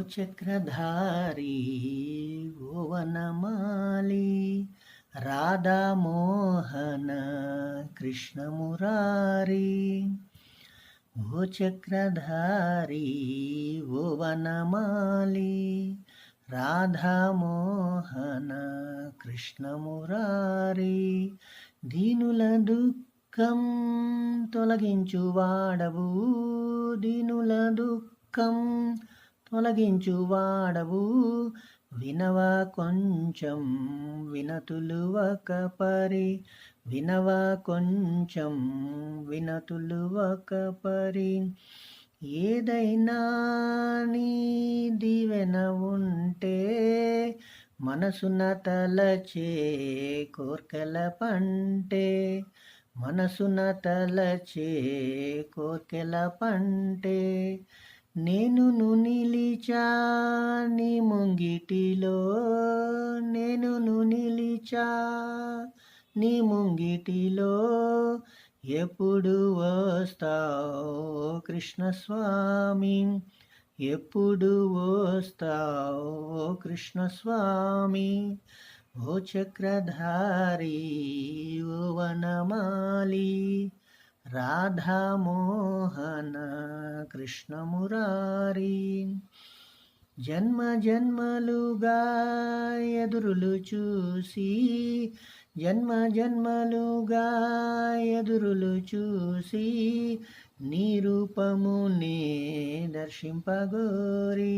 చక్రధారి ఓ వనమాలి రాధామోహన కృష్ణమురారి ఓ చక్రధారి ఓ వనమాలి రాధామోహన కృష్ణమురారి దీనుల దుఃఖం తొలగించువాడవు దీనుల దుఃఖం తొలగించువాడవు వినవా కొంచెం వినతులు ఒక పరి వినవా కొంచెం వినతులు ఒక పరి ఏదైనా నీ దీవెన ఉంటే మనసున తలచే కోర్కెల పంటే మనసున తలచే కోర్కెల పంటే నేను నిలిచా నీ ముంగిటిలో నేను నిలిచా నీ ముంగిటిలో ఎప్పుడు వస్తావు కృష్ణస్వామి ఎప్పుడు వస్తావు కృష్ణస్వామి ఓ చక్రధారి ఓ వనమాలి రాధామోహన కృష్ణమురారి జన్మ జన్మలుగా ఎదురులు చూసి జన్మ జన్మలుగా ఎదురులు చూసి నీ రూపమునే దర్శింపగోరి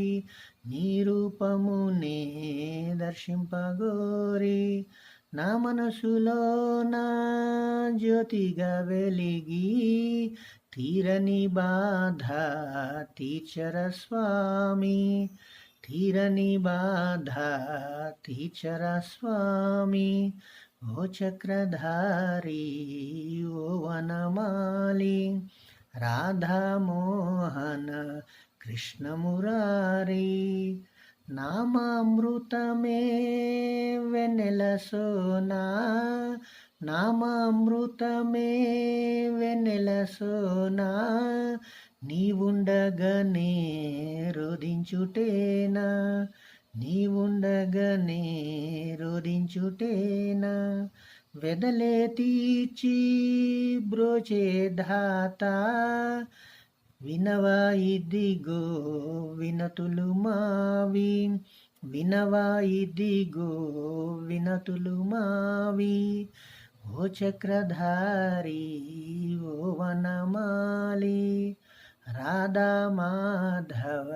నీ రూపమునే దర్శింపగోరి నా మనసులో నా జ్యోతిగా వెలిగి తీరని బాధ తీర్చర స్వామి తీరని బాధ తీర్చర స్వామి ఓ చక్రధారి ఓ వనమాలి రాధామోహన కృష్ణమురారి నామామృతమే వెన్నెల సోనా నామామృతమే వెన్నెల సోనా నీవుండగనే రోధించుటేనా నీవుండగనే రోధించుటేనా వెదలే తీర్చి బ్రోచే ధాత వినవా ఇదిగో వినతులు మావి వినవా ఇదిగో వినతులు మావి ఓ చక్రధారి ఓ వనమాలి రాధా మాధవ